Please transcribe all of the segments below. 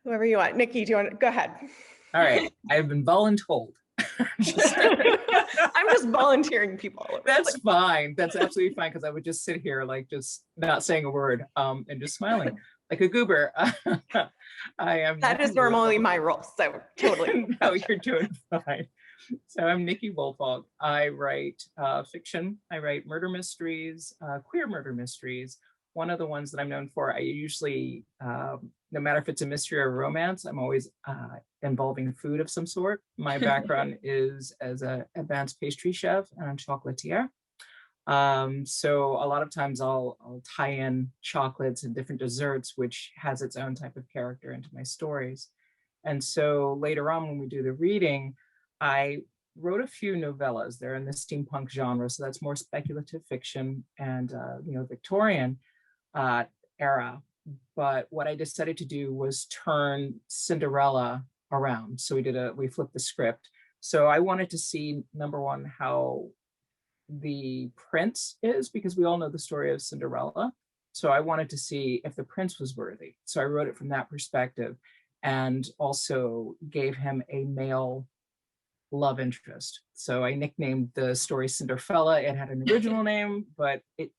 Whoever you want. Nikki, do you want to go ahead? All right, I've been voluntold. I'm just volunteering people all over. That's fine. That's absolutely fine, because I would just sit here like just not saying a word and just smiling like a goober. I am. That is normally my role, so totally. No, you're doing fine. So I'm Nikki Woolfolk. I write fiction. I write murder mysteries, queer murder mysteries. One of the ones that I'm known for, I usually, no matter if it's a mystery or a romance, I'm always involving food of some sort. My background is as an advanced pastry chef and chocolatier. So a lot of times I'll tie in chocolates and different desserts, which has its own type of character into my stories. And so later on, when we do the reading, I wrote a few novellas. They're in the steampunk genre, so that's more speculative fiction and Victorian era. But what I decided to do was turn Cinderella around. So we flipped the script. So I wanted to see, number one, how the prince is, because we all know the story of Cinderella. So I wanted to see if the prince was worthy. So I wrote it from that perspective, and also gave him a male love interest. So I nicknamed the story Cinderfella. It had an original name, but I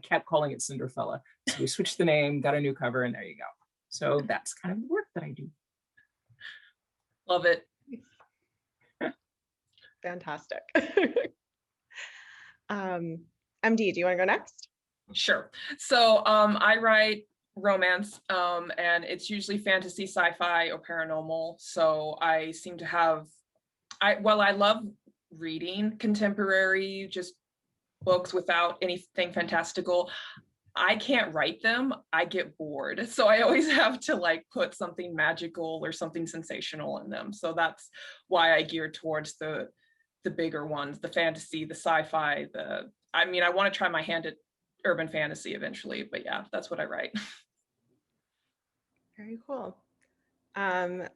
kept calling it Cinderfella. So we switched the name, got a new cover, and there you go. So that's kind of the work that I do. Love it. Fantastic. MD, do you want to go next? Sure. So I write romance, and it's usually fantasy, sci-fi, or paranormal. So I seem to have, I love reading contemporary just books without anything fantastical. I can't write them. I get bored. So I always have to like put something magical or something sensational in them. So that's why I gear towards the bigger ones, the fantasy, the sci-fi, I want to try my hand at urban fantasy eventually, but yeah, that's what I write. Very cool. And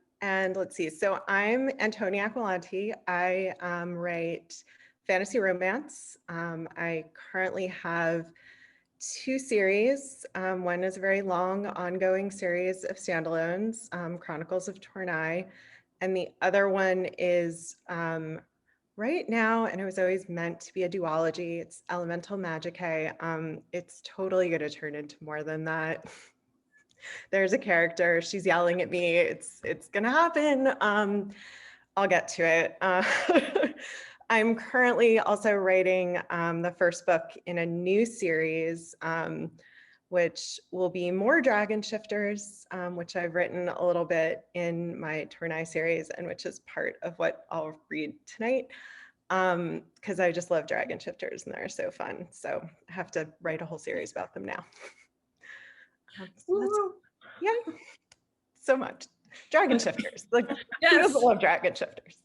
let's see, so I'm Antonia Aquilante. I write fantasy romance. I currently have 2 series. One is a very long ongoing series of standalones, Chronicles of Tornai, and the other one is right now, and it was always meant to be a duology. It's Elemental Magicae. It's totally going to turn into more than that. There's a character, she's yelling at me, it's gonna happen. I'll get to it. I'm currently also writing the first book in a new series, which will be more dragon shifters, which I've written a little bit in my Tornai series, and which is part of what I'll read tonight, because I just love dragon shifters and they're so fun. So I have to write a whole series about them now. Yeah, so much. Dragon shifters. Like, yes. Who doesn't love dragon shifters?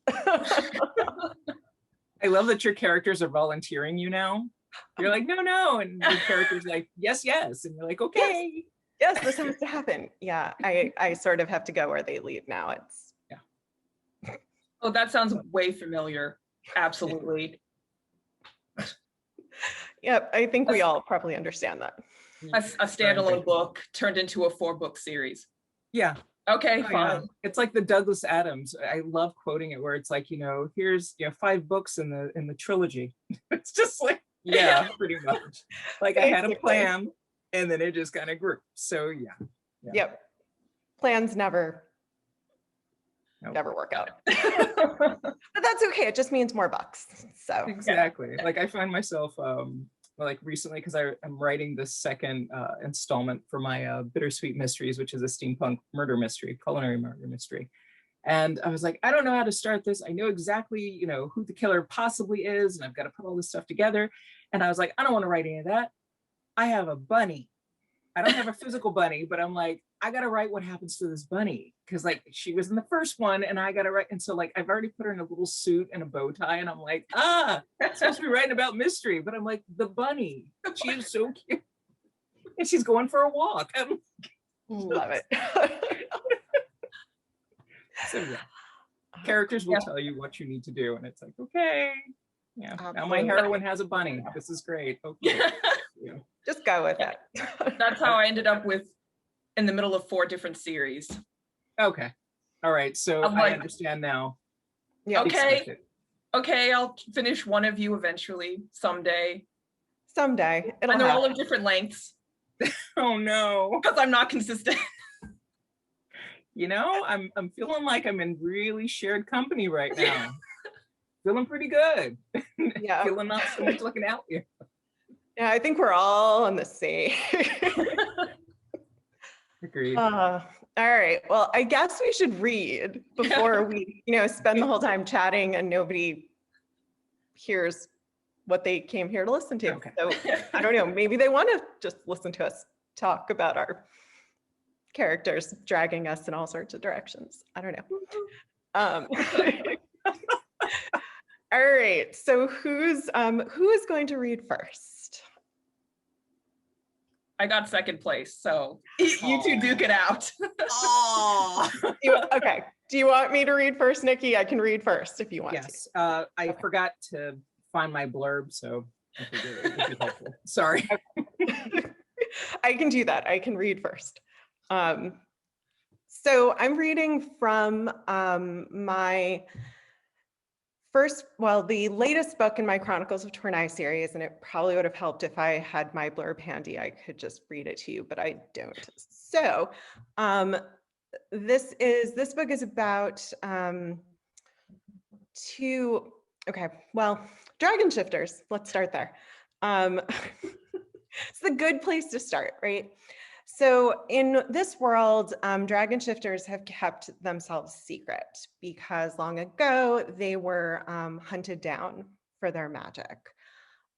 I love that your characters are volunteering you now. You're like, no. And your character's like, yes. And you're like, okay. Yes, this has to happen. Yeah, I sort of have to go where they lead now. Yeah. Oh, that sounds way familiar. Absolutely. Yep, I think we all probably understand that. A standalone book turned into a 4-book series. Yeah. Okay, fine. Yeah. It's like the Douglas Adams. I love quoting it, where it's like, here's 5 books in the trilogy. It's just like, yeah, pretty much. Like I had a plan, and then it just kind of grew. So yeah. Yep. Plans never work out. But that's okay. It just means more bucks. So exactly. Yeah. Like I find myself like recently, because I'm writing the second installment for my Bittersweet Mysteries, which is a steampunk murder mystery, culinary murder mystery. And I was like, I don't know how to start this. I know exactly, who the killer possibly is, and I've got to put all this stuff together. And I was like, I don't want to write any of that. I have a bunny. I don't have a physical bunny, but I'm like, I got to write what happens to this bunny, because like she was in the first one, and I got to write. And so like I've already put her in a little suit and a bow tie, and I'm like, it's supposed to be writing about mystery, but I'm like, the bunny, she is so cute, and she's going for a walk. Love it. So yeah, characters will tell you what you need to do, and it's like, okay, yeah. Now my heroine has a bunny. This is great. Okay. Yeah. Just go with it. That's how I ended up in the middle of 4 different series. Okay. All right. So I'm I like, understand now. Yeah. okay, Expect it. okay, I'll finish one of you eventually, someday. Someday it'll And they're all happen. of different lengths Oh no. because I'm not consistent. You know, I'm feeling like I'm in really shared company right now. Feeling pretty good. Yeah. Feeling not so much like an outlier. Yeah, I think we're all on the same. Agreed. All right. Well, I guess we should read before we, spend the whole time chatting and nobody hears what they came here to listen to. Okay. So I don't know, maybe they want to just listen to us talk about our characters dragging us in all sorts of directions. I don't know. All right. So who is going to read first? I got second place, so you two duke it out. Oh. Okay. Do you want me to read first, Nikki? I can read first if you want Yes. to. I forgot to find my blurb, so I figured it would be helpful. Sorry. I can do that. I can read first. So I'm reading from my the latest book in my Chronicles of Tournai series, and it probably would have helped if I had my blurb handy. I could just read it to you, but I don't. So this book is about dragon shifters. Let's start there. It's a good place to start, right? So in this world, dragon shifters have kept themselves secret because long ago they were hunted down for their magic.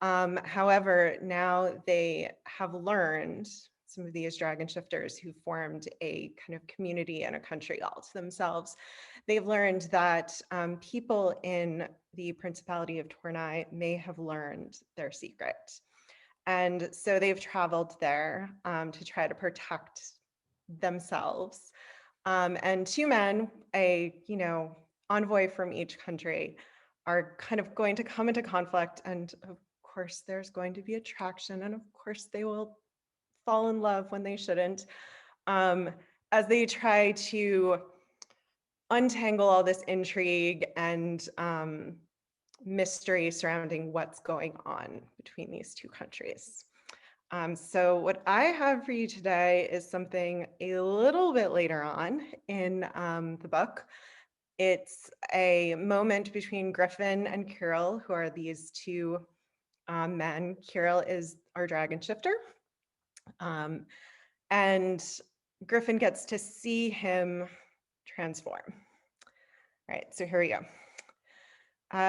However, now they have learned, some of these dragon shifters who formed a kind of community and a country all to themselves, they've learned that people in the Principality of Tournai may have learned their secret. And so they've traveled there to try to protect themselves. And two men, envoy from each country, are kind of going to come into conflict. And of course, there's going to be attraction. And of course, they will fall in love when they shouldn't, as they try to untangle all this intrigue and mystery surrounding what's going on between these two countries. So what I have for you today is something a little bit later on in the book. It's a moment between Griffin and Kirill, who are these two men. Kirill is our dragon shifter. And Griffin gets to see him transform. All right, so here we go.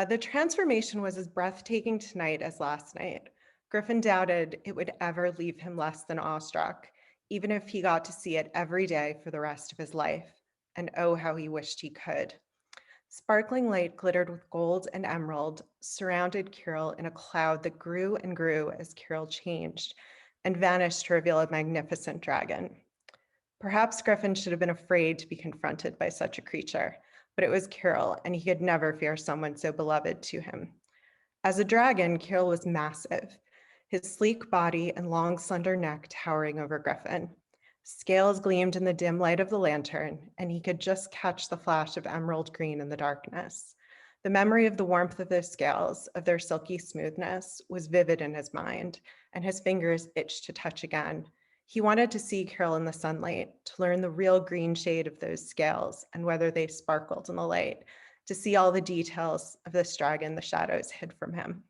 The transformation was as breathtaking tonight as last night. Griffin doubted it would ever leave him less than awestruck, even if he got to see it every day for the rest of his life. And oh, how he wished he could. Sparkling light glittered with gold and emerald, surrounded Kirill in a cloud that grew and grew as Kirill changed and vanished to reveal a magnificent dragon. Perhaps Griffin should have been afraid to be confronted by such a creature, but it was Kirill, and he could never fear someone so beloved to him. As a dragon, Kirill was massive, his sleek body and long, slender neck towering over Griffin. Scales gleamed in the dim light of the lantern, and he could just catch the flash of emerald green in the darkness. The memory of the warmth of those scales, of their silky smoothness, was vivid in his mind, and his fingers itched to touch again. He wanted to see Kirill in the sunlight, to learn the real green shade of those scales and whether they sparkled in the light, to see all the details of this dragon the shadows hid from him.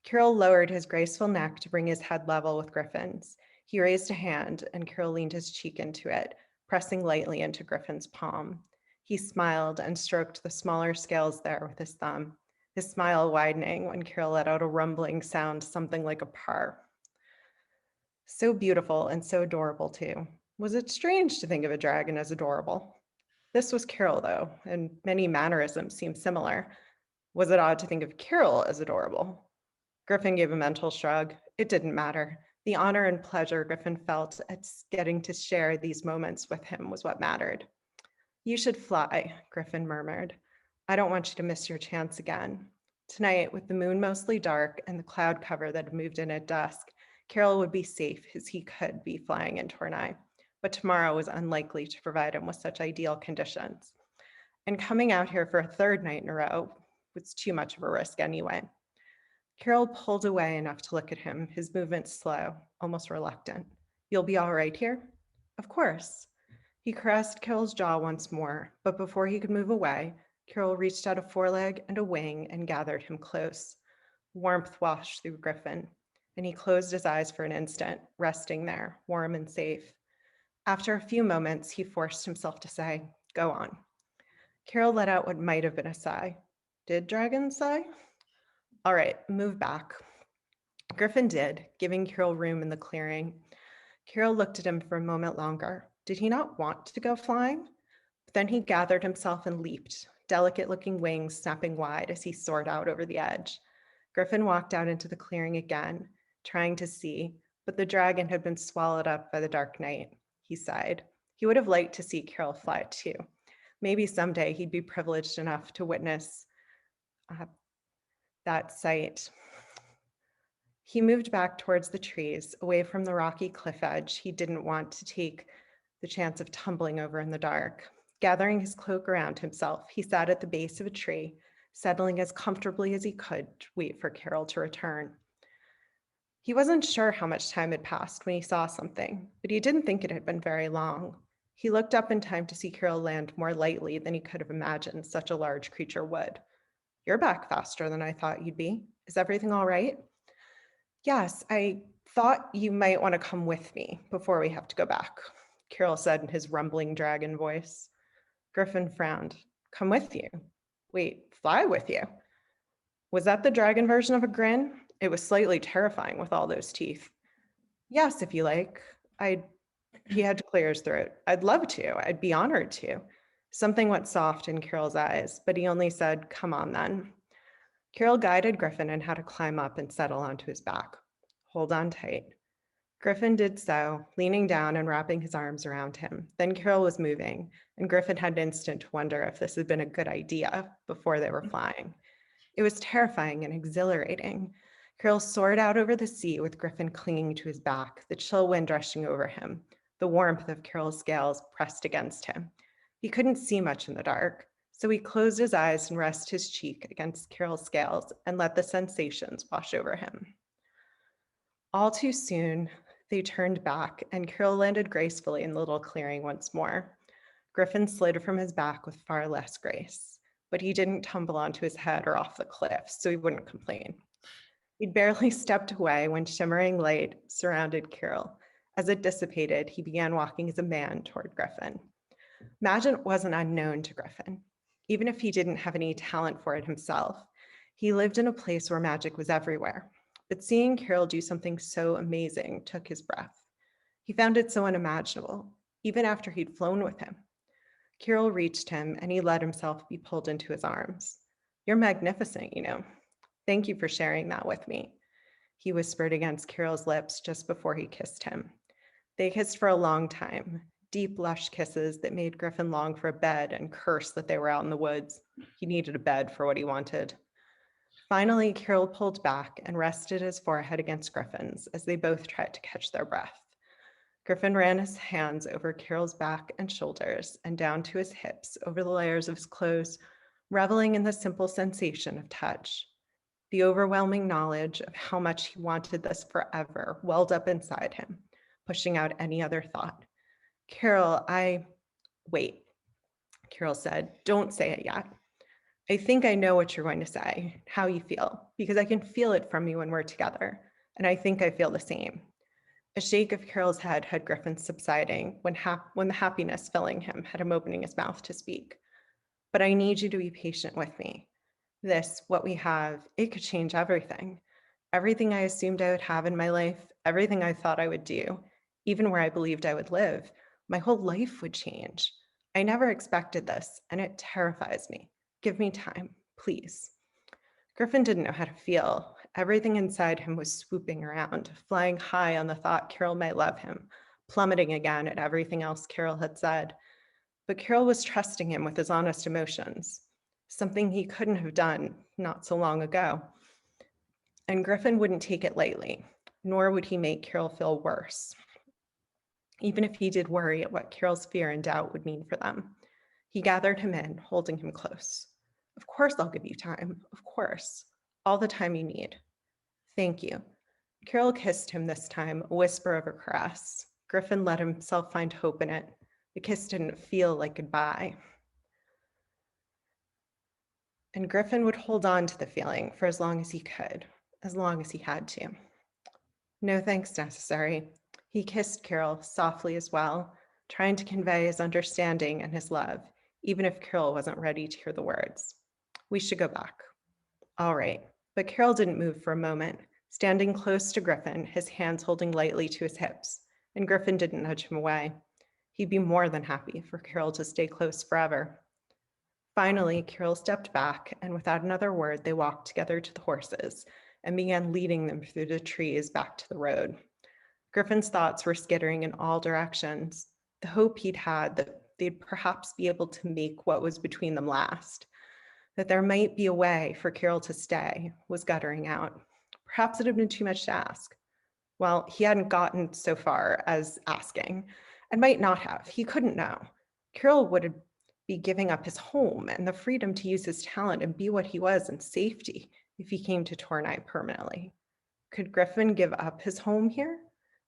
Kirill lowered his graceful neck to bring his head level with Griffin's. He raised a hand, and Kirill leaned his cheek into it, pressing lightly into Griffin's palm. He smiled and stroked the smaller scales there with his thumb, his smile widening when Kirill let out a rumbling sound, something like a purr. So beautiful and so adorable, too. Was it strange to think of a dragon as adorable? This was Kirill, though, and many mannerisms seemed similar. Was it odd to think of Kirill as adorable? Griffin gave a mental shrug. It didn't matter. The honor and pleasure Griffin felt at getting to share these moments with him was what mattered. You should fly, Griffin murmured. I don't want you to miss your chance again. Tonight, with the moon mostly dark and the cloud cover that had moved in at dusk, Kirill would be safe as he could be flying in Tournai. but tomorrow was unlikely to provide him with such ideal conditions. And coming out here for a third night in a row was too much of a risk anyway. Carol pulled away enough to look at him, his movements slow, almost reluctant. You'll be all right here? Of course. He caressed Carol's jaw once more, but before he could move away, Carol reached out a foreleg and a wing and gathered him close. Warmth washed through Griffin, and he closed his eyes for an instant, resting there, warm and safe. After a few moments, he forced himself to say, "Go on." Carol let out what might have been a sigh. Did dragons sigh? All right, move back. Griffin did, giving Carol room in the clearing. Carol looked at him for a moment longer. Did he not want to go flying? Then he gathered himself and leaped, delicate-looking wings snapping wide as he soared out over the edge. Griffin walked out into the clearing again, trying to see, but the dragon had been swallowed up by the dark night. He sighed. He would have liked to see Carol fly too. Maybe someday he'd be privileged enough to witness that sight. He moved back towards the trees, away from the rocky cliff edge he didn't want to take the chance of tumbling over in the dark. Gathering his cloak around himself, he sat at the base of a tree, settling as comfortably as he could to wait for Carol to return. He wasn't sure how much time had passed when he saw something, but he didn't think it had been very long. He looked up in time to see Carol land more lightly than he could have imagined such a large creature would. You're back faster than I thought you'd be. Is everything all right? Yes, I thought you might want to come with me before we have to go back, Carol said in his rumbling dragon voice. Griffin frowned. Come with you? Wait, fly with you? Was that the dragon version of a grin? It was slightly terrifying with all those teeth. Yes, if you like. He had to clear his throat. I'd love to. I'd be honored to. Something went soft in Carol's eyes, but he only said, come on then. Carol guided Griffin on how to climb up and settle onto his back. Hold on tight. Griffin did so, leaning down and wrapping his arms around him. Then Carol was moving, and Griffin had an instant to wonder if this had been a good idea before they were flying. It was terrifying and exhilarating. Carol soared out over the sea with Griffin clinging to his back, the chill wind rushing over him, the warmth of Carol's scales pressed against him. He couldn't see much in the dark, so he closed his eyes and rested his cheek against Carol's scales and let the sensations wash over him. All too soon, they turned back and Carol landed gracefully in the little clearing once more. Griffin slid from his back with far less grace, but he didn't tumble onto his head or off the cliff, so he wouldn't complain. He'd barely stepped away when shimmering light surrounded Carol. As it dissipated, he began walking as a man toward Griffin. Magic wasn't unknown to Griffin. Even if he didn't have any talent for it himself, he lived in a place where magic was everywhere. But seeing Carol do something so amazing took his breath. He found it so unimaginable, even after he'd flown with him. Carol reached him and he let himself be pulled into his arms. You're magnificent, you know. Thank you for sharing that with me, he whispered against Carol's lips just before he kissed him. They kissed for a long time, deep, lush kisses that made Griffin long for a bed and curse that they were out in the woods. He needed a bed for what he wanted. Finally, Carol pulled back and rested his forehead against Griffin's as they both tried to catch their breath. Griffin ran his hands over Carol's back and shoulders and down to his hips over the layers of his clothes, reveling in the simple sensation of touch. The overwhelming knowledge of how much he wanted this forever welled up inside him, pushing out any other thought. Carol, wait, Carol said, don't say it yet. I think I know what you're going to say, how you feel, because I can feel it from you when we're together, and I think I feel the same. A shake of Carol's head had Griffin subsiding when the happiness filling him had him opening his mouth to speak. But I need you to be patient with me. This, what we have, it could change everything. Everything I assumed I would have in my life, everything I thought I would do, even where I believed I would live, my whole life would change. I never expected this, and it terrifies me. Give me time, please. Griffin didn't know how to feel. Everything inside him was swooping around, flying high on the thought Carol might love him, plummeting again at everything else Carol had said. But Carol was trusting him with his honest emotions, something he couldn't have done not so long ago. And Griffin wouldn't take it lightly, nor would he make Carol feel worse. even if he did worry at what Carol's fear and doubt would mean for them. He gathered him in, holding him close. Of course I'll give you time, of course. All the time you need. Thank you. Carol kissed him this time, a whisper of a caress. Griffin let himself find hope in it. The kiss didn't feel like goodbye. And Griffin would hold on to the feeling for as long as he could, as long as he had to. No thanks necessary. He kissed Carol softly as well, trying to convey his understanding and his love, even if Carol wasn't ready to hear the words. We should go back. All right. But Carol didn't move for a moment, standing close to Griffin, his hands holding lightly to his hips, and Griffin didn't nudge him away. He'd be more than happy for Carol to stay close forever. Finally, Carol stepped back, and without another word, they walked together to the horses and began leading them through the trees back to the road. Griffin's thoughts were skittering in all directions. The hope he'd had that they'd perhaps be able to make what was between them last, that there might be a way for Carol to stay, was guttering out. Perhaps it had been too much to ask. Well, he hadn't gotten so far as asking, and might not have. He couldn't know. Carol would be giving up his home and the freedom to use his talent and be what he was in safety if he came to Tornai permanently. Could Griffin give up his home here,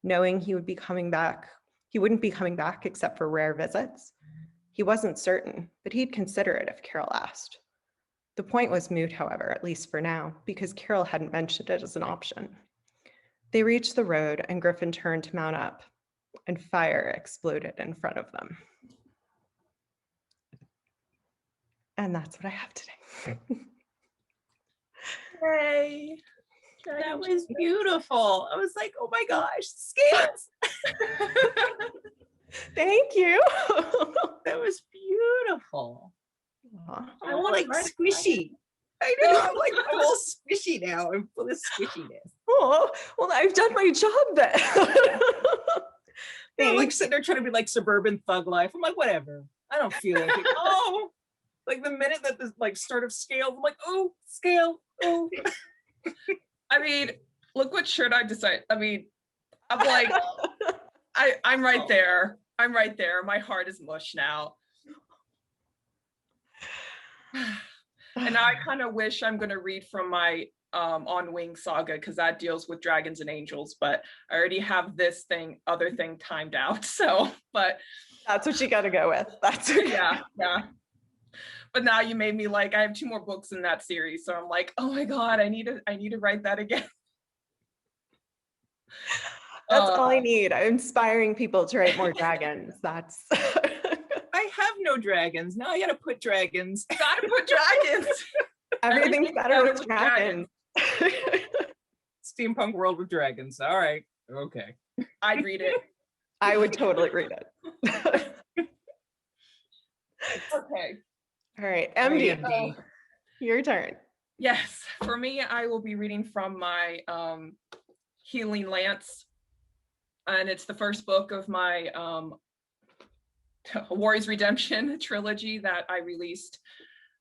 knowing he would be coming back? He wouldn't be coming back except for rare visits. He wasn't certain, but he'd consider it if Carol asked. The point was moot, however, at least for now, because Carol hadn't mentioned it as an option. They reached the road and Griffin turned to mount up, and fire exploded in front of them. And that's what I have today. Yay. That was beautiful. I was like, oh my gosh, scales. Thank you. That was beautiful. Aww. I want like squishy. I know, I'm like I'm all squishy now. I'm full of squishiness. Oh, well, I've done my job then. I'm like sitting there trying to be like suburban thug life. I'm like, whatever. I don't feel anything. Oh, like the minute that the like start of scale, I'm like, oh, scale. Oh. I mean, look what shirt I decided. I mean, I'm like, I'm right there. I'm right there. My heart is mush now. And now I kind of wish I'm going to read from my On Wing saga, because that deals with dragons and angels, but I already have this other thing timed out. So, but that's what you got to go with. That's okay. Yeah. But now you made me like, I have 2 more books in that series. So I'm like, oh my God, I need to write that again. That's all I need. I'm inspiring people to write more dragons. That's I have no dragons. Now I gotta put dragons. Gotta put dragons. Everything's better with dragons. Steampunk world with dragons. All right. Okay. I'd read it. I would totally read it. Okay. All right, MD, your turn. Yes, for me, I will be reading from my Healing Lance, and it's the first book of my Warriors Redemption trilogy that I released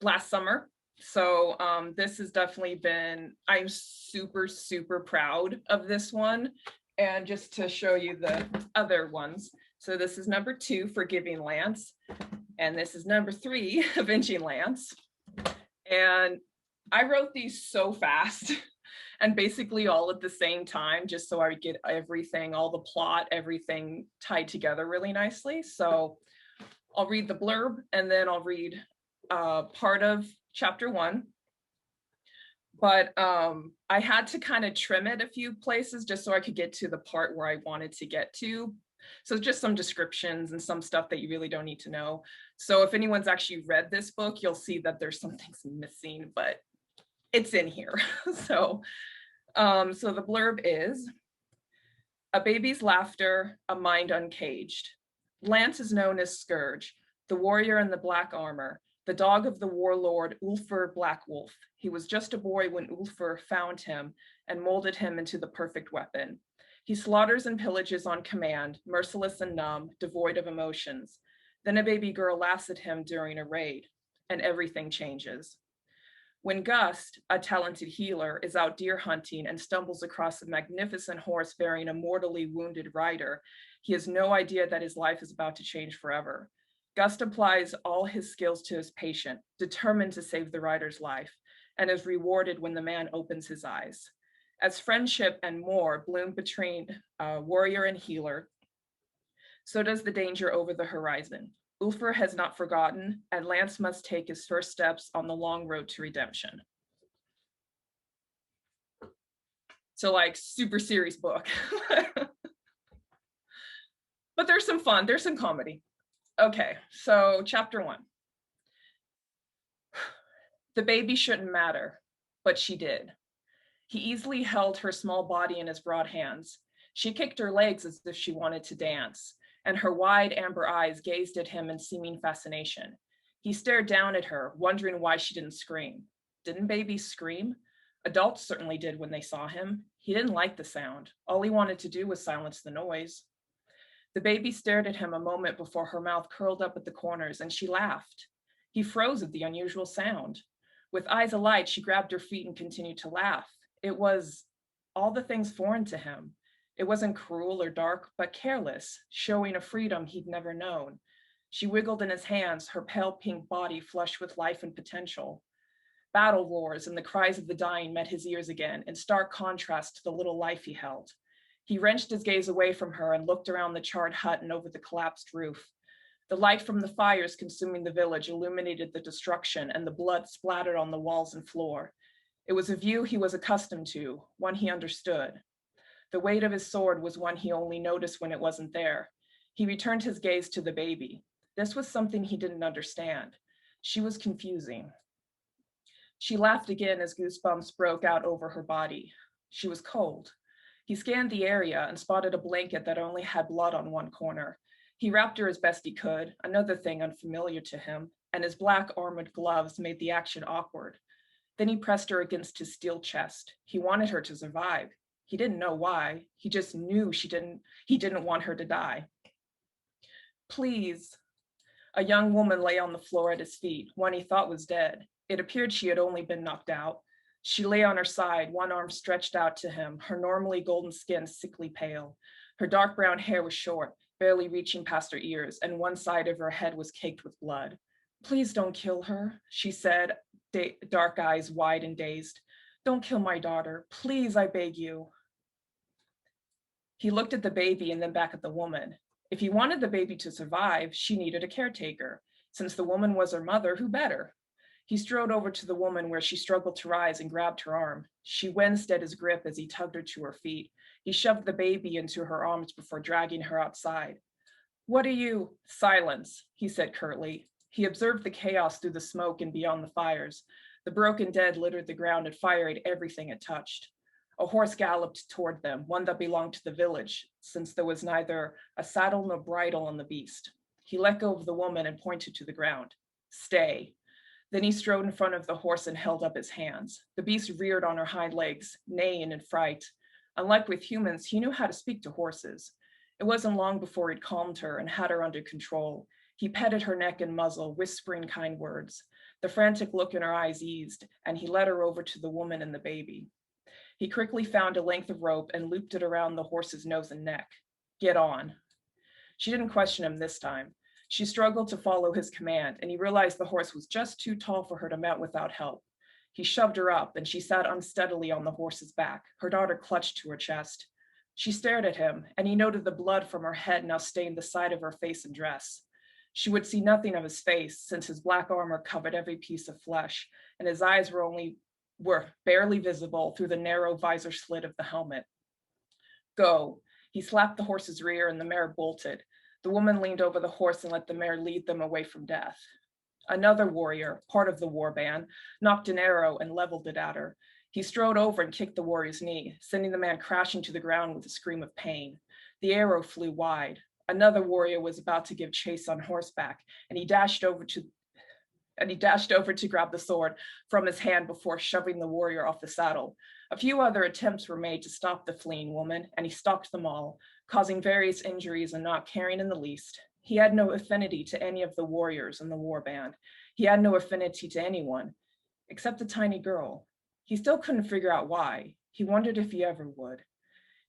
last summer. So this has definitely been, I'm super, super proud of this one. And just to show you the other ones. So this is number 2, Forgiving Lance. And this is number 3, Avenging Lance. And I wrote these so fast and basically all at the same time, just so I would get everything, all the plot, everything tied together really nicely. So I'll read the blurb and then I'll read part of chapter 1. But I had to kind of trim it a few places just so I could get to the part where I wanted to get to. So just some descriptions and some stuff that you really don't need to know. So if anyone's actually read this book, you'll see that there's some things missing, but it's in here. So the blurb is, a baby's laughter, a mind uncaged. Lance is known as Scourge, the warrior in the black armor, the dog of the warlord Ulfr Blackwolf. He was just a boy when Ulfr found him and molded him into the perfect weapon. He slaughters and pillages on command, merciless and numb, devoid of emotions. Then a baby girl laughs at him during a raid, and everything changes. When Gust, a talented healer, is out deer hunting and stumbles across a magnificent horse bearing a mortally wounded rider, he has no idea that his life is about to change forever. Gust applies all his skills to his patient, determined to save the rider's life, and is rewarded when the man opens his eyes. As friendship and more bloom between warrior and healer, so does the danger over the horizon. Ulfr has not forgotten, and Lance must take his first steps on the long road to redemption. So like super serious book. But there's some fun, there's some comedy. Okay, so chapter 1. The baby shouldn't matter, but she did. He easily held her small body in his broad hands. She kicked her legs as if she wanted to dance, and her wide amber eyes gazed at him in seeming fascination. He stared down at her, wondering why she didn't scream. Didn't babies scream? Adults certainly did when they saw him. He didn't like the sound. All he wanted to do was silence the noise. The baby stared at him a moment before her mouth curled up at the corners, and she laughed. He froze at the unusual sound. With eyes alight, she grabbed her feet and continued to laugh. It was all the things foreign to him. It wasn't cruel or dark, but careless, showing a freedom he'd never known. She wiggled in his hands, her pale pink body flushed with life and potential. Battle roars and the cries of the dying met his ears again, in stark contrast to the little life he held. He wrenched his gaze away from her and looked around the charred hut and over the collapsed roof. The light from the fires consuming the village illuminated the destruction, and the blood splattered on the walls and floor. It was a view he was accustomed to, one he understood. The weight of his sword was one he only noticed when it wasn't there. He returned his gaze to the baby. This was something he didn't understand. She was confusing. She laughed again as goosebumps broke out over her body. She was cold. He scanned the area and spotted a blanket that only had blood on one corner. He wrapped her as best he could, another thing unfamiliar to him, and his black armored gloves made the action awkward. Then he pressed her against his steel chest. He wanted her to survive. He didn't know why. He just knew he didn't want her to die. Please. A young woman lay on the floor at his feet, one he thought was dead. It appeared she had only been knocked out. She lay on her side, one arm stretched out to him, her normally golden skin sickly pale. Her dark brown hair was short, barely reaching past her ears, and one side of her head was caked with blood. Please don't kill her, she said, dark eyes wide and dazed. Don't kill my daughter. Please, I beg you. He looked at the baby and then back at the woman. If he wanted the baby to survive, she needed a caretaker. Since the woman was her mother, who better? He strode over to the woman where she struggled to rise and grabbed her arm. She winced at his grip as he tugged her to her feet. He shoved the baby into her arms before dragging her outside. What are you? Silence, he said curtly. He observed the chaos through the smoke and beyond the fires. The broken dead littered the ground and fired everything it touched. A horse galloped toward them, one that belonged to the village, since there was neither a saddle nor bridle on the beast. He let go of the woman and pointed to the ground. Stay. Then he strode in front of the horse and held up his hands. The beast reared on her hind legs, neighing in fright. Unlike with humans, he knew how to speak to horses. It wasn't long before he'd calmed her and had her under control. He petted her neck and muzzle, whispering kind words. The frantic look in her eyes eased, and he led her over to the woman and the baby. He quickly found a length of rope and looped it around the horse's nose and neck. Get on. She didn't question him this time. She struggled to follow his command, and he realized the horse was just too tall for her to mount without help. He shoved her up, and she sat unsteadily on the horse's back, her daughter clutched to her chest. She stared at him, and he noted the blood from her head now stained the side of her face and dress. She would see nothing of his face, since his black armor covered every piece of flesh, and his eyes were barely visible through the narrow visor slit of the helmet. Go. He slapped the horse's rear, and the mare bolted. The woman leaned over the horse and let the mare lead them away from death. Another warrior, part of the war band, knocked an arrow and leveled it at her. He strode over and kicked the warrior's knee, sending the man crashing to the ground with a scream of pain. The arrow flew wide. Another warrior was about to give chase on horseback, and he dashed over to grab the sword from his hand before shoving the warrior off the saddle. A few other attempts were made to stop the fleeing woman, and he stalked them all, causing various injuries and not caring in the least. He had no affinity to any of the warriors in the war band. He had no affinity to anyone. except the tiny girl. He still couldn't figure out why. He wondered if he ever would.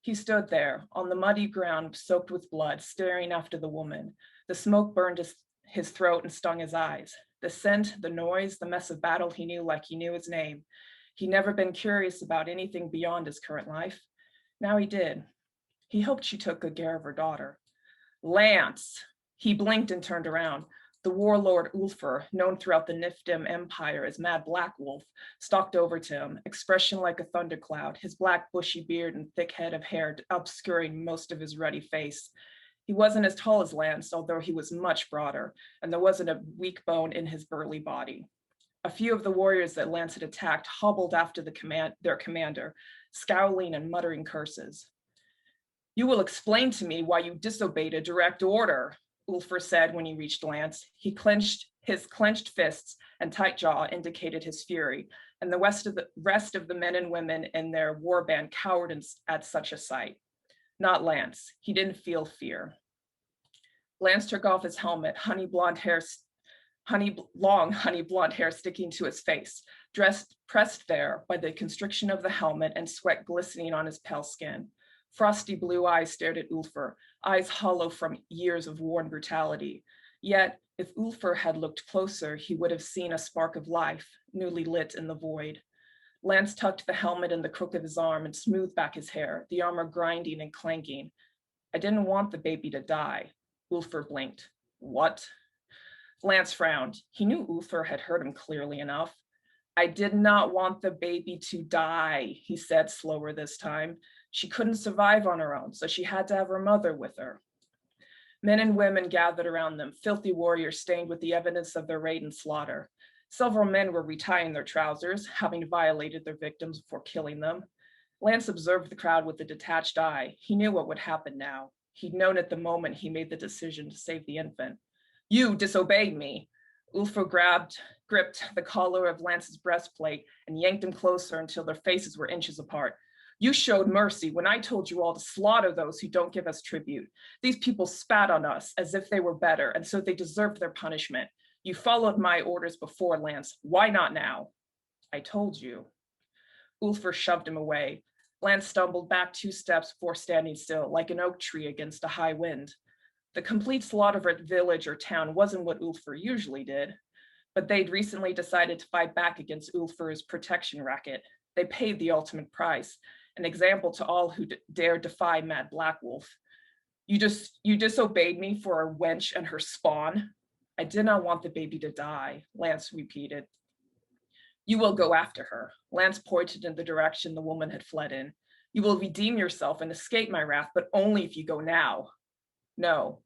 He stood there on the muddy ground soaked with blood, staring after the woman. The smoke burned his throat and stung his eyes. The scent, the noise, the mess of battle he knew like he knew his name. He'd never been curious about anything beyond his current life. Now he did. He hoped she took good care of her daughter. Lance! He blinked and turned around. The warlord Ulfr, known throughout the Niftim Empire as Mad Black Wolf, stalked over to him, expression like a thundercloud, his black bushy beard and thick head of hair obscuring most of his ruddy face. He wasn't as tall as Lance, although he was much broader, and there wasn't a weak bone in his burly body. A few of the warriors that Lance had attacked hobbled after their commander, scowling and muttering curses. "You will explain to me why you disobeyed a direct order," Ulfr said when he reached Lance. His clenched fists and tight jaw indicated his fury, and the rest of the men and women in their warband cowered at such a sight. Not Lance. He didn't feel fear. Lance took off his helmet, honey blonde hair sticking to his face, pressed there by the constriction of the helmet and sweat glistening on his pale skin. Frosty blue eyes stared at Ulfr, eyes hollow from years of war and brutality. Yet, if Ulfr had looked closer, he would have seen a spark of life, newly lit in the void. Lance tucked the helmet in the crook of his arm and smoothed back his hair, the armor grinding and clanking. "I didn't want the baby to die." Ulfr blinked. "What?" Lance frowned. He knew Ulfr had heard him clearly enough. "I did not want the baby to die," he said, slower this time. "She couldn't survive on her own, so she had to have her mother with her." Men and women gathered around them, filthy warriors stained with the evidence of their raid and slaughter. Several men were retying their trousers, having violated their victims before killing them. Lance observed the crowd with a detached eye. He knew what would happen now. He'd known at the moment he made the decision to save the infant. "You disobeyed me." Ulfr gripped the collar of Lance's breastplate and yanked him closer until their faces were inches apart. "You showed mercy when I told you all to slaughter those who don't give us tribute. These people spat on us as if they were better, and so they deserved their punishment. You followed my orders before, Lance. Why not now?" "I told you." Ulfr shoved him away. Lance stumbled back 2 steps before standing still, like an oak tree against a high wind. The complete slaughter of a village or town wasn't what Ulfr usually did, but they'd recently decided to fight back against Ulfr's protection racket. They paid the ultimate price, an example to all who dared defy Mad Black Wolf. You disobeyed me for a wench and her spawn." "I did not want the baby to die," Lance repeated. "You will go after her." Lance pointed in the direction the woman had fled in. "You will redeem yourself and escape my wrath, but only if you go now." "No."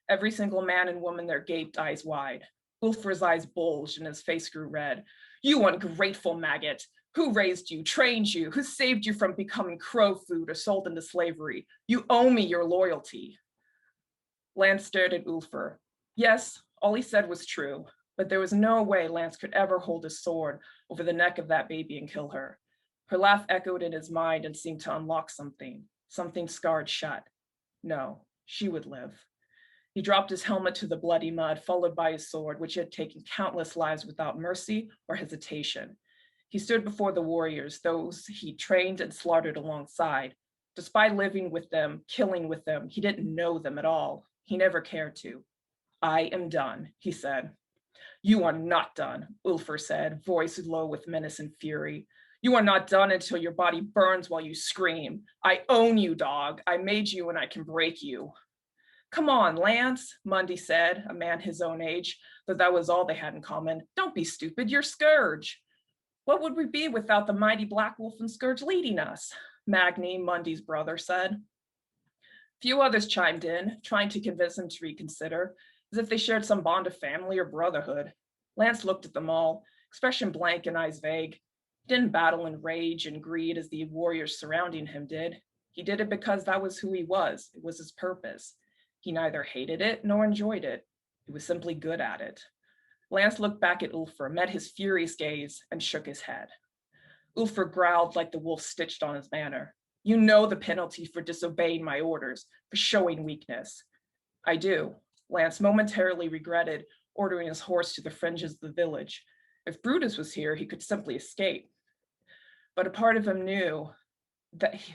Every single man and woman there gaped, eyes wide. Ulfr's eyes bulged and his face grew red. "You ungrateful maggot! Who raised you, trained you, who saved you from becoming crow food or sold into slavery? You owe me your loyalty." Lance stared at Ulfr. Yes, all he said was true, but there was no way Lance could ever hold his sword over the neck of that baby and kill her. Her laugh echoed in his mind and seemed to unlock something scarred shut. No, she would live. He dropped his helmet to the bloody mud, followed by his sword, which had taken countless lives without mercy or hesitation. He stood before the warriors, those he trained and slaughtered alongside. Despite living with them, killing with them, he didn't know them at all. He never cared to. "I am done," he said. "You are not done," Ulfr said, voice low with menace and fury. "You are not done until your body burns while you scream. I own you, dog. I made you and I can break you." "Come on, Lance," Mundy said, a man his own age, though that was all they had in common. "Don't be stupid, you're Scourge." "What would we be without the mighty Black Wolf and Scourge leading us?" Magni, Mundy's brother, said. Few others chimed in, trying to convince him to reconsider, as if they shared some bond of family or brotherhood. Lance looked at them all, expression blank and eyes vague. He didn't battle in rage and greed as the warriors surrounding him did. He did it because that was who he was. It was his purpose. He neither hated it nor enjoyed it. He was simply good at it. Lance looked back at Ulfr, met his furious gaze, and shook his head. Ulfr growled like the wolf stitched on his manner. "You know the penalty for disobeying my orders, for showing weakness." "I do." Lance momentarily regretted ordering his horse to the fringes of the village. If Brutus was here, he could simply escape. But a part of him knew that he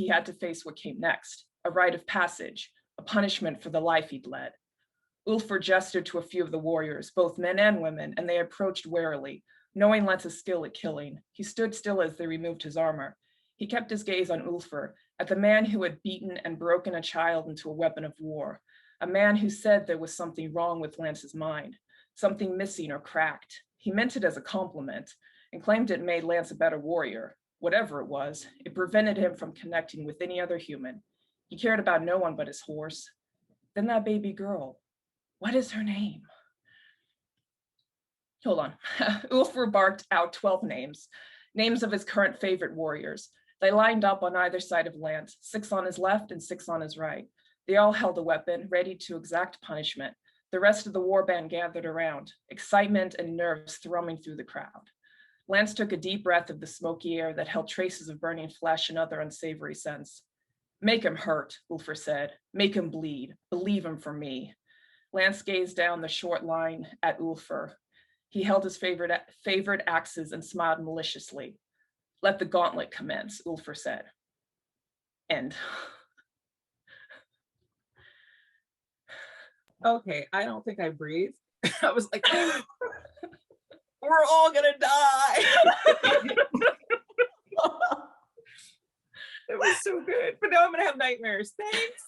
had to face what came next, a rite of passage, a punishment for the life he'd led. Ulfr gestured to a few of the warriors, both men and women, and they approached warily, knowing Lance's skill at killing. He stood still as they removed his armor. He kept his gaze on Ulfr, at the man who had beaten and broken a child into a weapon of war, a man who said there was something wrong with Lance's mind, something missing or cracked. He meant it as a compliment and claimed it made Lance a better warrior. Whatever it was, it prevented him from connecting with any other human. He cared about no one but his horse. Then that baby girl, what is her name? Hold on. Ulfr barked out 12 names of his current favorite warriors. They lined up on either side of Lance, 6 on his left and 6 on his right. They all held a weapon, ready to exact punishment. The rest of the warband gathered around, excitement and nerves thrumming through the crowd. Lance took a deep breath of the smoky air that held traces of burning flesh and other unsavory scents. Make him hurt, Ulfr said. Make him bleed. Believe him for me. Lance gazed down the short line at Ulfr. He held his favorite axes and smiled maliciously. Let the gauntlet commence, Ulfr said. End. Okay, I don't think I breathed. I was like, we're all gonna die. It was so good, but now I'm gonna have nightmares. Thanks.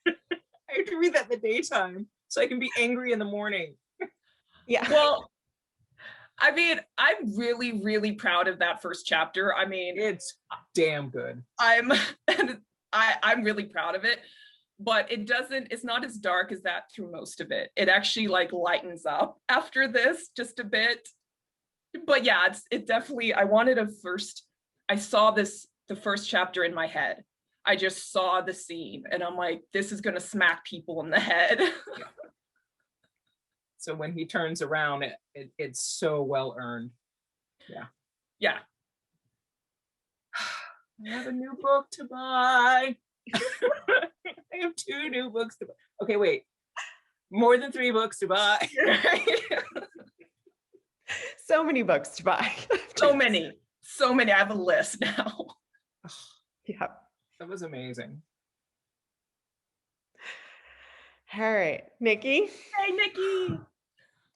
I have to read that in the daytime so I can be angry in the morning. Yeah. Well, I mean, I'm really, really proud of that first chapter. I mean, It's damn good. I'm really proud of it, but it's not as dark as that through most of it. It actually like lightens up after this just a bit. But yeah, it definitely, I saw the first chapter in my head. I just saw the scene and I'm like, this is gonna smack people in the head. Yeah. So when he turns around, it's so well earned. Yeah. Yeah. I have a new book to buy. I have 2 new books to buy. Okay, wait. More than 3 books to buy. So many books to buy. So many. I have a list now. Yeah. That was amazing. All right, Nikki. Hey, Nikki.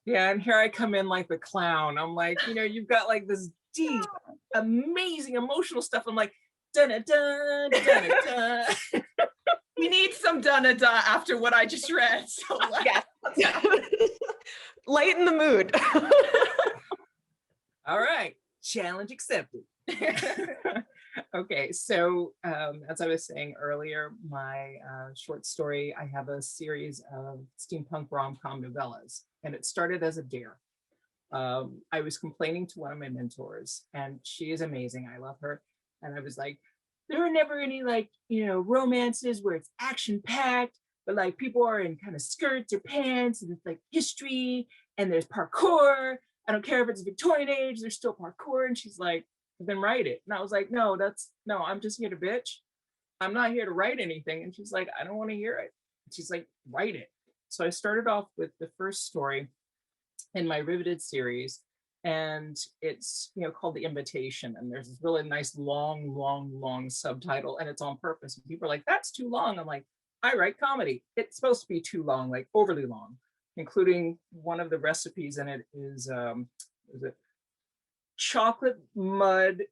Yeah, and here I come in like the clown. I'm like, you've got like this deep, amazing emotional stuff. I'm like, dun-dun-dun, dun-dun-dun. We need some da-da-da after what I just read. So Yeah. Lighten the mood. All right, challenge accepted. Okay, so as I was saying earlier, my short story, I have a series of steampunk rom-com novellas, and it started as a dare. I was complaining to one of my mentors, and she is amazing. I love her. And I was like, there are never any romances where it's action-packed, but like people are in kind of skirts or pants, and it's like history, and there's parkour. I don't care if it's Victorian age, there's still parkour. And she's like, then write it. And I was like, no, I'm just here to bitch. I'm not here to write anything. And she's like, I don't want to hear it. She's like, write it. So I started off with the first story in my Riveted series, and it's called The Invitation. And there's this really nice long subtitle, and it's on purpose. And people are like, that's too long. I'm like, I write comedy. It's supposed to be too long, like overly long, including one of the recipes in it is it chocolate mud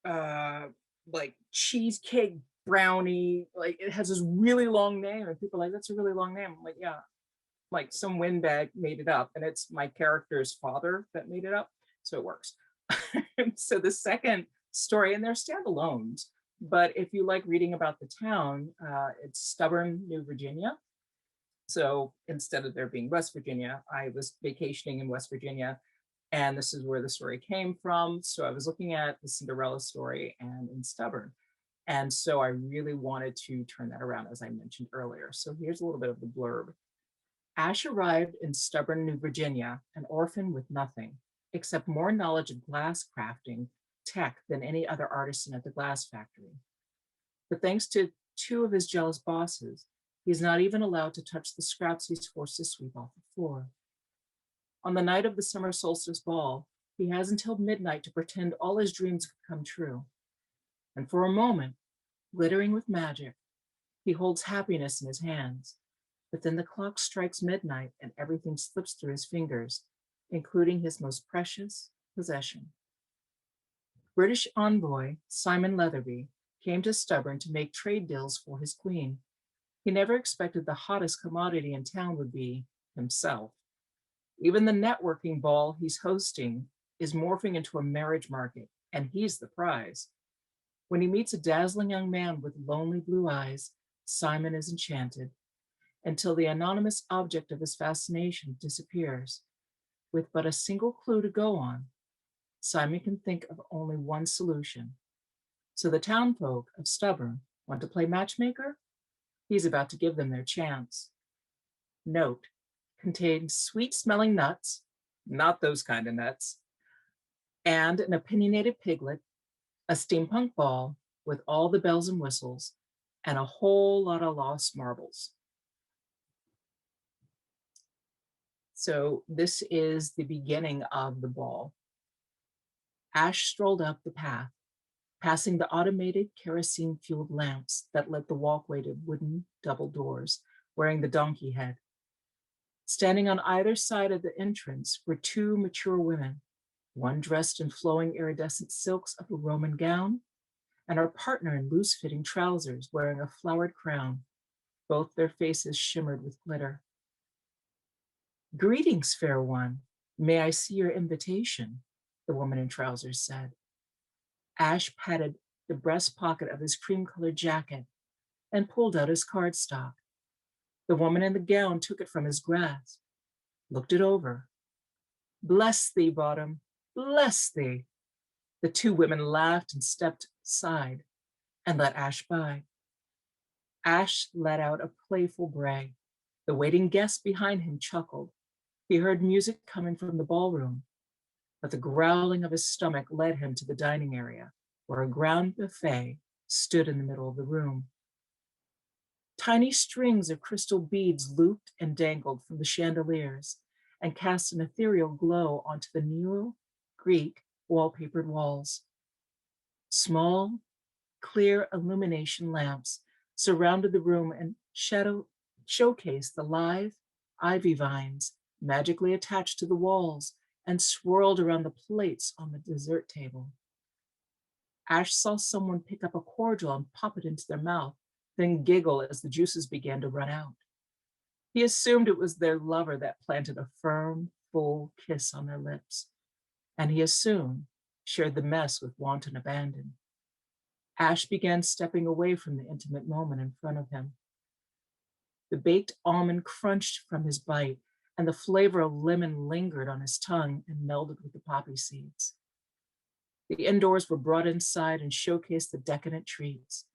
like cheesecake brownie. Like it has this really long name, and people are like, that's a really long name. I'm like, yeah, like some windbag made it up, and it's my character's father that made it up, so it works. So the second story, and they're standalones, but if you like reading about the town, it's Stubborn, New Virginia. So instead of there being West Virginia, I was vacationing in West Virginia, and this is where the story came from. So I was looking at the Cinderella story and in Stubborn. And so I really wanted to turn that around, as I mentioned earlier. So here's a little bit of the blurb. Ash arrived in Stubborn, New Virginia, an orphan with nothing, except more knowledge of glass crafting tech than any other artisan at the glass factory. But thanks to 2 of his jealous bosses, he's not even allowed to touch the scraps he's forced to sweep off the floor. On the night of the summer solstice ball, he has until midnight to pretend all his dreams could come true. And for a moment, glittering with magic, he holds happiness in his hands. But then the clock strikes midnight and everything slips through his fingers, including his most precious possession. British envoy Simon Leatherby came to Stubborn to make trade deals for his queen. He never expected the hottest commodity in town would be himself. Even the networking ball he's hosting is morphing into a marriage market, and he's the prize. When he meets a dazzling young man with lonely blue eyes, Simon is enchanted until the anonymous object of his fascination disappears. With but a single clue to go on, Simon can think of only one solution. So the townfolk of Stubborn want to play matchmaker? He's about to give them their chance. Note, contains sweet-smelling nuts, not those kind of nuts, and an opinionated piglet, a steampunk ball with all the bells and whistles, and a whole lot of lost marbles. So this is the beginning of the ball. Ash strolled up the path, passing the automated kerosene-fueled lamps that lit the walkway to wooden double doors, wearing the donkey head. Standing on either side of the entrance were two mature women, one dressed in flowing iridescent silks of a Roman gown, and her partner in loose-fitting trousers wearing a flowered crown. Both their faces shimmered with glitter. "Greetings, fair one. May I see your invitation?" the woman in trousers said. Ash patted the breast pocket of his cream-colored jacket and pulled out his cardstock. The woman in the gown took it from his grasp, looked it over. "Bless thee, Bottom, bless thee." The two women laughed and stepped aside and let Ash by. Ash let out a playful bray. The waiting guest behind him chuckled. He heard music coming from the ballroom, but the growling of his stomach led him to the dining area, where a ground buffet stood in the middle of the room. Tiny strings of crystal beads looped and dangled from the chandeliers and cast an ethereal glow onto the Neo-Greek wallpapered walls. Small, clear illumination lamps surrounded the room and showcased the live ivy vines magically attached to the walls and swirled around the plates on the dessert table. Ash saw someone pick up a cordial and pop it into their mouth, then giggle as the juices began to run out. He assumed it was their lover that planted a firm, full kiss on their lips, and he assumed shared the mess with wanton abandon. Ash began stepping away from the intimate moment in front of him. The baked almond crunched from his bite, and the flavor of lemon lingered on his tongue and melded with the poppy seeds. The indoors were brought inside and showcased the decadent treats.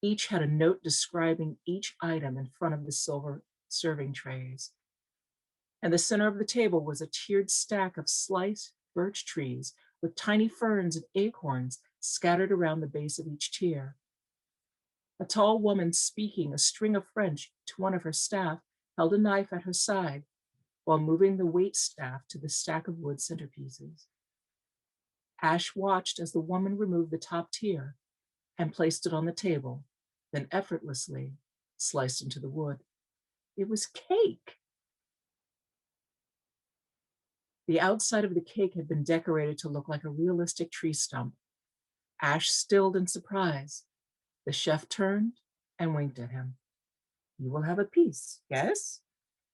Each had a note describing each item in front of the silver serving trays. And the center of the table was a tiered stack of sliced birch trees with tiny ferns and acorns scattered around the base of each tier. A tall woman speaking a string of French to one of her staff held a knife at her side while moving the wait staff to the stack of wood centerpieces. Ash watched as the woman removed the top tier and placed it on the table, then effortlessly sliced into the wood. It was cake. The outside of the cake had been decorated to look like a realistic tree stump. Ash stilled in surprise. The chef turned and winked at him. "You will have a piece, yes?"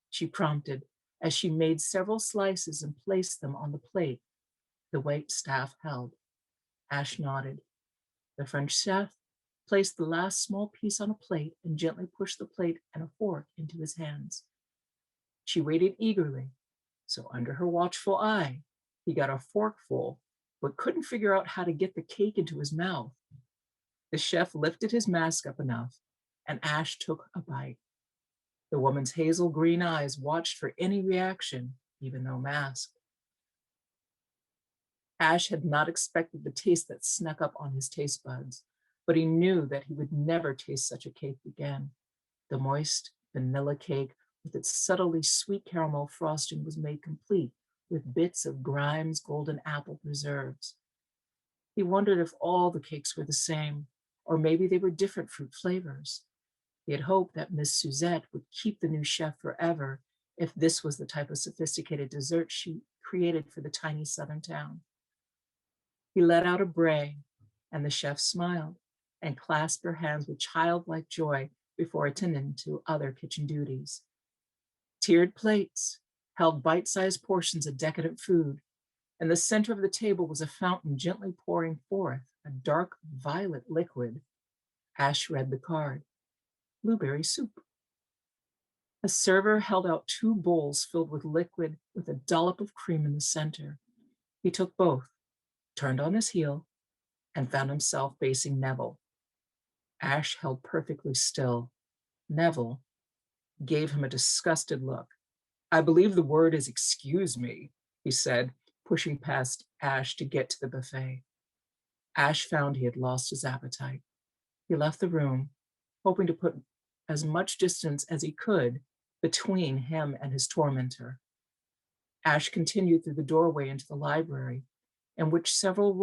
she prompted as she made several slices and placed them on the plate the wait staff held. Ash nodded. The French chef placed the last small piece on a plate and gently pushed the plate and a fork into his hands. She waited eagerly, so under her watchful eye, he got a forkful, but couldn't figure out how to get the cake into his mouth. The chef lifted his mask up enough, and Ash took a bite. The woman's hazel green eyes watched for any reaction, even though masked. Ash had not expected the taste that snuck up on his taste buds, but he knew that he would never taste such a cake again. The moist vanilla cake with its subtly sweet caramel frosting was made complete with bits of Grimm's golden apple preserves. He wondered if all the cakes were the same, or maybe they were different fruit flavors. He had hoped that Miss Suzette would keep the new chef forever if this was the type of sophisticated dessert she created for the tiny southern town. He let out a bray, and the chef smiled and clasped her hands with childlike joy before attending to other kitchen duties. Tiered plates held bite-sized portions of decadent food. In the center of the table was a fountain gently pouring forth a dark violet liquid. Ash read the card, blueberry soup. A server held out 2 bowls filled with liquid with a dollop of cream in the center. He took both, turned on his heel, and found himself facing Neville. Ash held perfectly still. Neville gave him a disgusted look. "I believe the word is excuse me," he said, pushing past Ash to get to the buffet. Ash found he had lost his appetite. He left the room, hoping to put as much distance as he could between him and his tormentor. Ash continued through the doorway into the library, in which several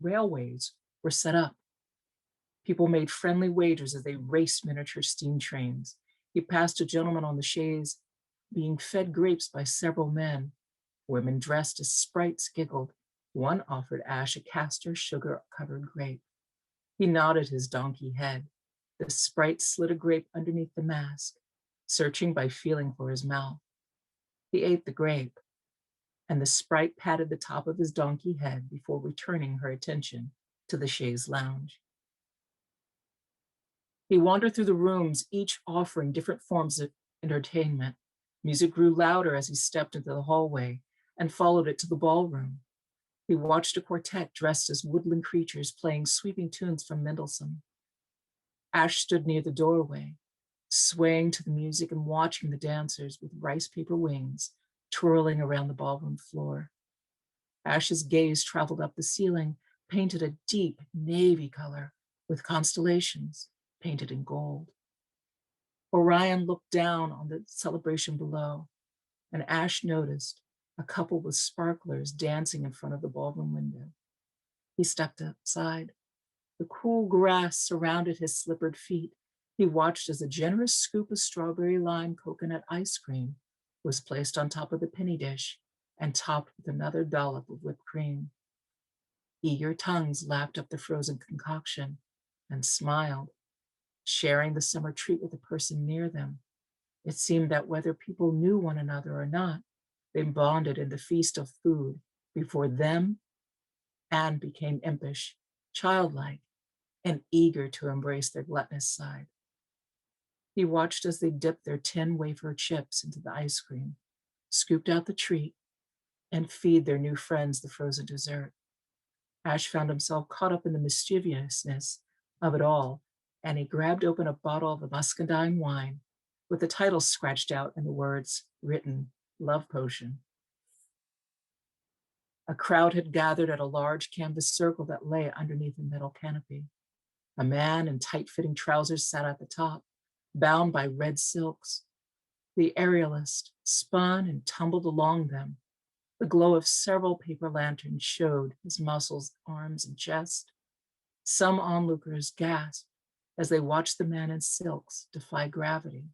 railways were set up. People made friendly wagers as they raced miniature steam trains. He passed a gentleman on the chaise being fed grapes by several men. Women dressed as sprites giggled. One offered Ash a castor sugar-covered grape. He nodded his donkey head. The sprite slid a grape underneath the mask, searching by feeling for his mouth. He ate the grape, and the sprite patted the top of his donkey head before returning her attention to the chaise lounge. He wandered through the rooms, each offering different forms of entertainment. Music grew louder as he stepped into the hallway and followed it to the ballroom. He watched a quartet dressed as woodland creatures playing sweeping tunes from Mendelssohn. Ash stood near the doorway, swaying to the music and watching the dancers with rice paper wings twirling around the ballroom floor. Ash's gaze traveled up the ceiling, painted a deep navy color with constellations painted in gold. Orion looked down on the celebration below, and Ash noticed a couple with sparklers dancing in front of the ballroom window. He stepped outside. The cool grass surrounded his slippered feet. He watched as a generous scoop of strawberry lime coconut ice cream was placed on top of the penny dish and topped with another dollop of whipped cream. Eager tongues lapped up the frozen concoction and smiled, sharing the summer treat with the person near them. It seemed that whether people knew one another or not, they bonded in the feast of food before them and became impish, childlike, and eager to embrace their gluttonous side. He watched as they dipped their 10 wafer chips into the ice cream, scooped out the treat, and feed their new friends the frozen dessert. Ash found himself caught up in the mischievousness of it all, and he grabbed open a bottle of the muscadine wine with the title scratched out and the words written, "Love Potion." A crowd had gathered at a large canvas circle that lay underneath a metal canopy. A man in tight-fitting trousers sat at the top, bound by red silks. The aerialist spun and tumbled along them. The glow of several paper lanterns showed his muscles, arms, and chest. Some onlookers gasped as they watched the man in silks defy gravity.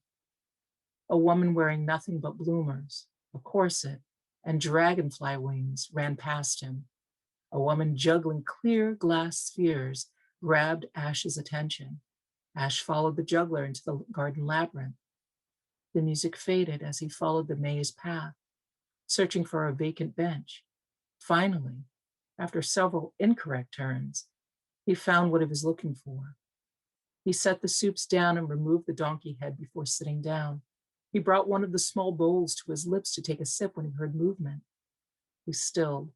A woman wearing nothing but bloomers, a corset, and dragonfly wings ran past him. A woman juggling clear glass spheres grabbed Ash's attention. Ash followed the juggler into the garden labyrinth. The music faded as he followed the maze path, searching for a vacant bench. Finally, after several incorrect turns, he found what he was looking for. He set the soups down and removed the donkey head before sitting down. He brought one of the small bowls to his lips to take a sip when he heard movement. He stilled.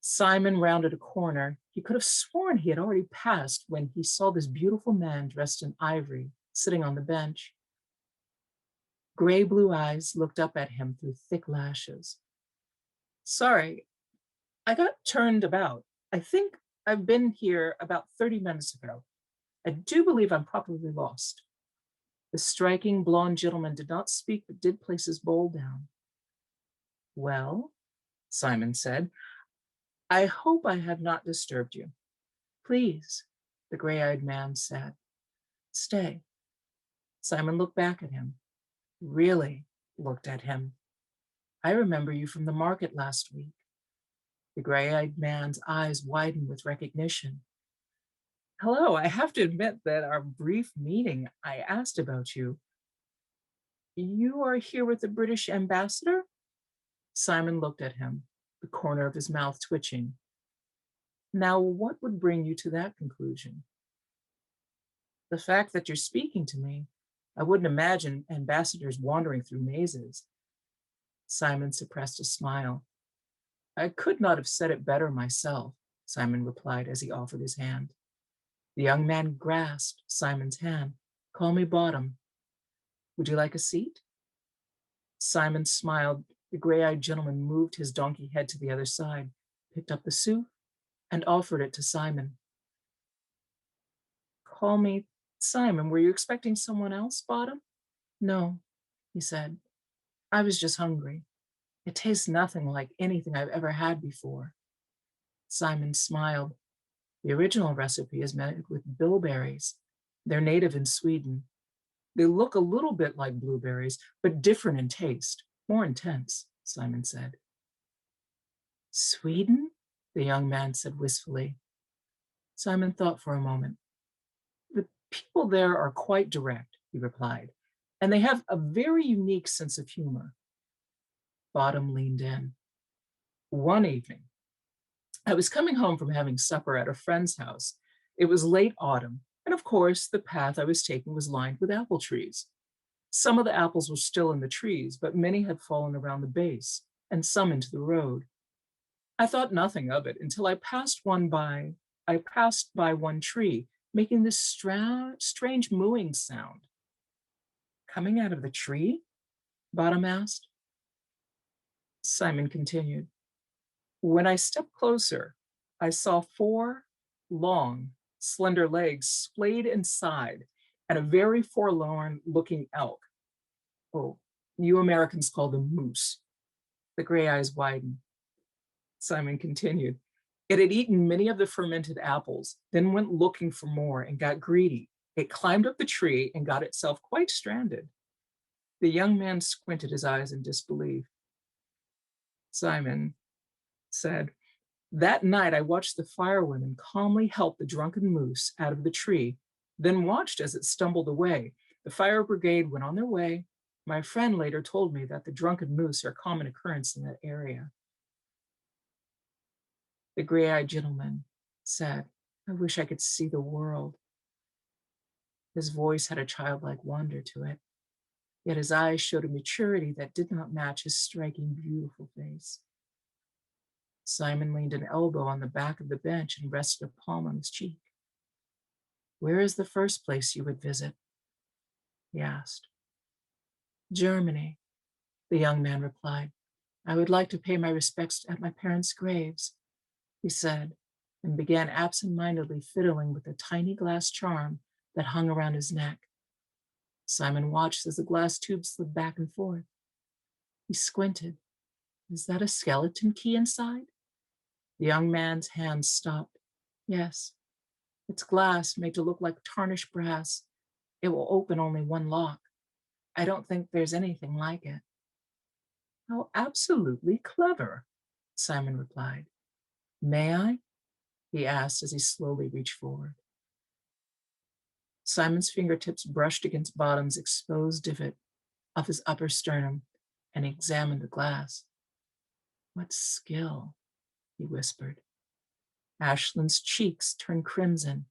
Simon rounded a corner. He could have sworn he had already passed when he saw this beautiful man dressed in ivory sitting on the bench. Gray blue eyes looked up at him through thick lashes. "Sorry, I got turned about. I think I've been here about 30 minutes ago. I do believe I'm probably lost." The striking blonde gentleman did not speak, but did place his bowl down. Well, Simon said, I hope I have not disturbed you. Please, the gray-eyed man said, stay. Simon looked back at him, really looked at him. I remember you from the market last week. The gray-eyed man's eyes widened with recognition. Hello, I have to admit that our brief meeting, I asked about you. You are here with the British ambassador? Simon looked at him, the corner of his mouth twitching. Now, what would bring you to that conclusion? The fact that you're speaking to me. I wouldn't imagine ambassadors wandering through mazes. Simon suppressed a smile. I could not have said it better myself, Simon replied as he offered his hand. The young man grasped Simon's hand. Call me Bottom. Would you like a seat? Simon smiled. The gray-eyed gentleman moved his donkey head to the other side, picked up the soup, and offered it to Simon. Call me Simon. Were you expecting someone else, Bottom? No, he said. I was just hungry. It tastes nothing like anything I've ever had before. Simon smiled. The original recipe is made with bilberries. They're native in Sweden. They look a little bit like blueberries, but different in taste, more intense, Simon said. Sweden? The young man said wistfully. Simon thought for a moment. The people there are quite direct, he replied, and they have a very unique sense of humor. Bottom leaned in. One evening, I was coming home from having supper at a friend's house. It was late autumn, and of course, the path I was taking was lined with apple trees. Some of the apples were still in the trees, but many had fallen around the base, and some into the road. I thought nothing of it until I passed by one tree, making this strange mooing sound. Coming out of the tree? Bottom asked. Simon continued. When I stepped closer, I saw 4 long, slender legs splayed inside and a very forlorn-looking elk. Oh, you Americans call them moose. The gray eyes widened. Simon continued. It had eaten many of the fermented apples, then went looking for more and got greedy. It climbed up the tree and got itself quite stranded. The young man squinted his eyes in disbelief. Simon said, that night I watched the firewomen calmly help the drunken moose out of the tree, then watched as it stumbled away. The fire brigade went on their way. My friend later told me that the drunken moose are a common occurrence in that area. The gray-eyed gentleman said, I wish I could see the world. His voice had a childlike wonder to it, yet his eyes showed a maturity that did not match his striking, beautiful face. Simon leaned an elbow on the back of the bench and rested a palm on his cheek. Where is the first place you would visit? He asked. Germany, the young man replied. I would like to pay my respects at my parents' graves, he said, and began absent-mindedly fiddling with a tiny glass charm that hung around his neck. Simon watched as the glass tube slid back and forth. He squinted. Is that a skeleton key inside? The young man's hand stopped. Yes, it's glass made to look like tarnished brass. It will open only one lock. I don't think there's anything like it. How absolutely clever, Simon replied. May I? He asked as he slowly reached forward. Simon's fingertips brushed against Bottom's exposed divot of his upper sternum, and he examined the glass. What skill, he whispered. Ashland's cheeks turned crimson.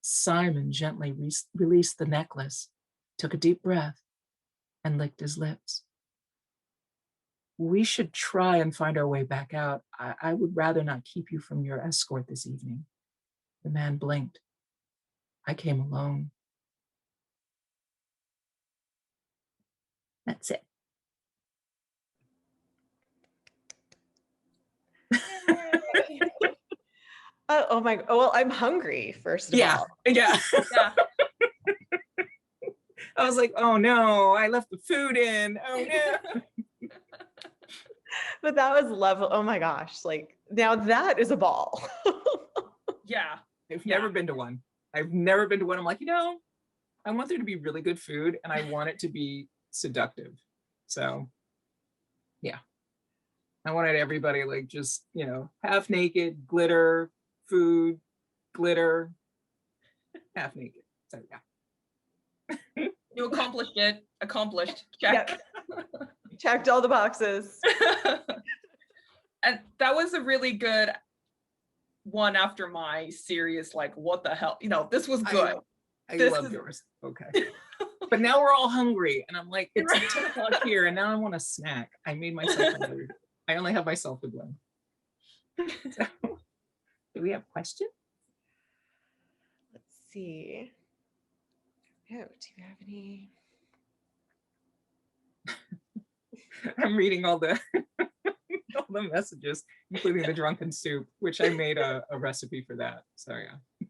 Simon gently released the necklace, took a deep breath, and licked his lips. We should try and find our way back out. I would rather not keep you from your escort this evening. The man blinked. I came alone. That's it. Oh my, well, I'm hungry, first of all. Yeah. I was like, oh no, I left the food in. Oh no. But that was level. Oh my gosh. Like now that is a ball. Yeah. I've Yeah. never been to one. I've never been to one. I'm like, I want there to be really good food and I want it to be seductive. So yeah, I wanted everybody like just, half naked, glitter, food, glitter, half naked. So yeah. You accomplished it. Accomplished. Check. Yep. Checked all the boxes. And that was a really good one after my serious, like, what the hell? This was good. I love yours. Okay. But now we're all hungry. And I'm like, it's 10 o'clock here and now I want a snack. I made myself hungry. I only have myself to blame. So, do we have questions? Let's see. Oh, do you have any? I'm reading all the all the messages, including the drunken soup, which I made a recipe for that. So yeah.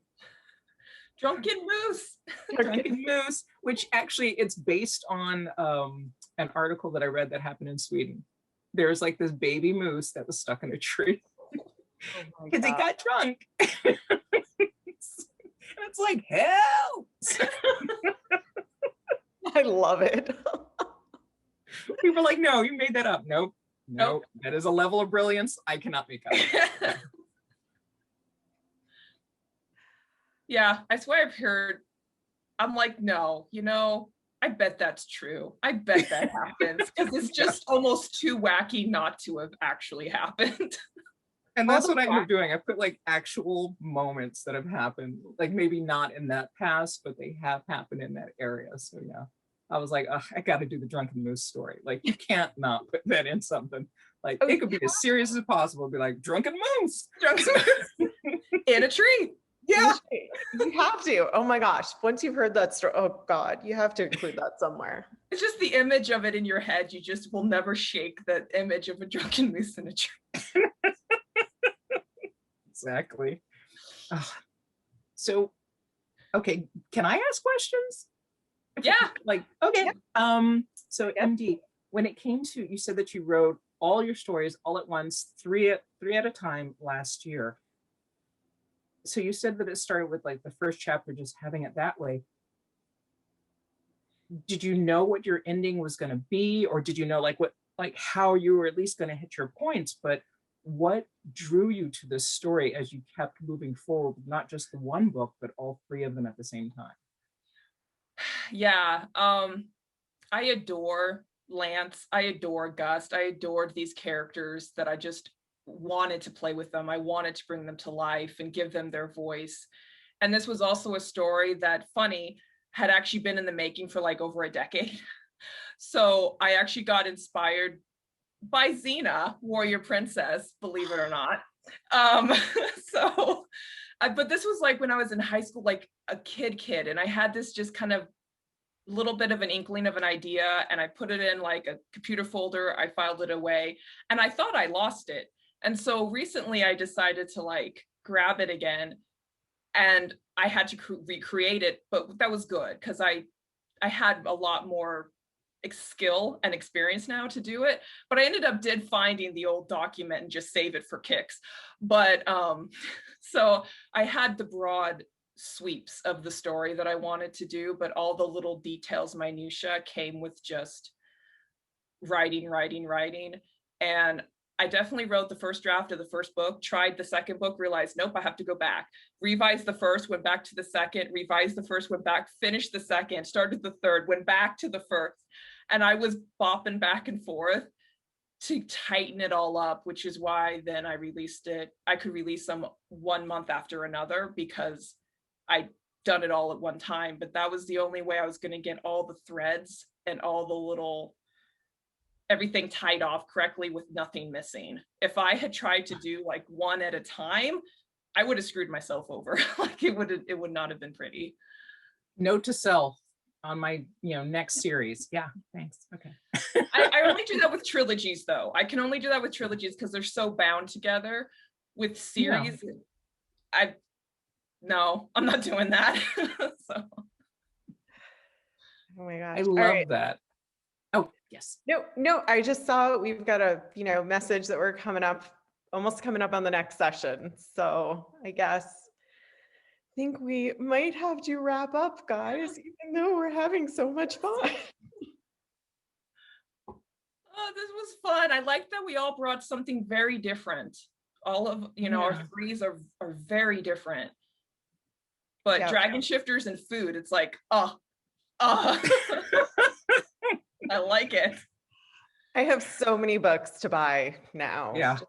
Drunken moose. Drunken moose, which actually it's based on an article that I read that happened in Sweden. There's like this baby moose that was stuck in a tree because it got drunk. And it's like, help! I love it. People are like, no, you made that up. Nope. That is a level of brilliance I cannot make up. Yeah, I swear I've heard, I'm like, no, I bet that's true. I bet that happens because it's just almost too wacky not to have actually happened. And that's what I ended up doing. I put like actual moments that have happened, like maybe not in that past, but they have happened in that area. So yeah, I was like, I got to do the drunken moose story. Like you can't not put that in something. Like it could be as serious as possible. Be like drunken moose, In a tree. Yeah, you have to. Oh my gosh. Once you've heard that story, oh God, you have to include that somewhere. It's just the image of it in your head. You just will never shake that image of a drunken moose in a tree. Exactly. So, okay, can I ask questions? Yeah. Like, okay. Yeah. So MD, when it came to, you said that you wrote all your stories all at once, three at a time last year. So you said that it started with like the first chapter, just having it that way. Did you know what your ending was going to be, or did you know how you were at least going to hit your points? But what drew you to this story as you kept moving forward, not just the one book, but all three of them at the same time? Yeah. I adore Lance. I adore Gust. I adored these characters that I just wanted to play with them. I wanted to bring them to life and give them their voice. And this was also a story that, funny, had actually been in the making for like over a decade. So I actually got inspired by Xena, Warrior Princess, believe it or not. But this was like when I was in high school, like a kid, and I had this just kind of little bit of an inkling of an idea, and I put it in like a computer folder. I filed it away, and I thought I lost it. And so recently I decided to like grab it again, and I had to recreate it, but that was good because I had a lot more skill and experience now to do it. But I ended up finding the old document and just save it for kicks. But so I had the broad sweeps of the story that I wanted to do, but all the little details, minutia, came with just writing. And I definitely wrote the first draft of the first book, tried the second book, realized, nope, I have to go back. Revised the first, went back to the second, revised the first, went back, finished the second, started the third, went back to the first. And I was bopping back and forth to tighten it all up, which is why then I released it. I could release them 1 month after another because I'd done it all at one time, but that was the only way I was going to get all the threads and all the little everything tied off correctly with nothing missing. If I had tried to do like one at a time, I would have screwed myself over. Like it would not have been pretty. Note to self on my next series. Yeah, thanks. Okay. I only do that with trilogies though. I can only do that with trilogies because they're so bound together. With series, no, I'm not doing that. So. Oh my gosh. I love that. Oh, Yes. No, I just saw we've got a, message that we're almost coming up on the next session. So I think we might have to wrap up, guys, even though we're having so much fun. Oh, this was fun. I like that we all brought something very different. All of, our threes are very different. But Yeah. dragon shifters and food, it's like, I like it. I have so many books to buy now. Yeah. Just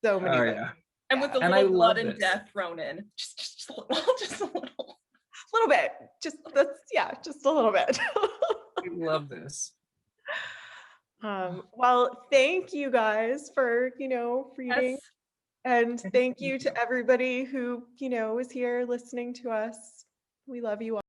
so many books. Yeah. And with the And I little blood love and this. death thrown in. Just a little. Just a little. A little bit. Just a little bit. I love this. Well, thank you guys for, reading. Yes. And thank you to everybody who, is here listening to us. We love you all.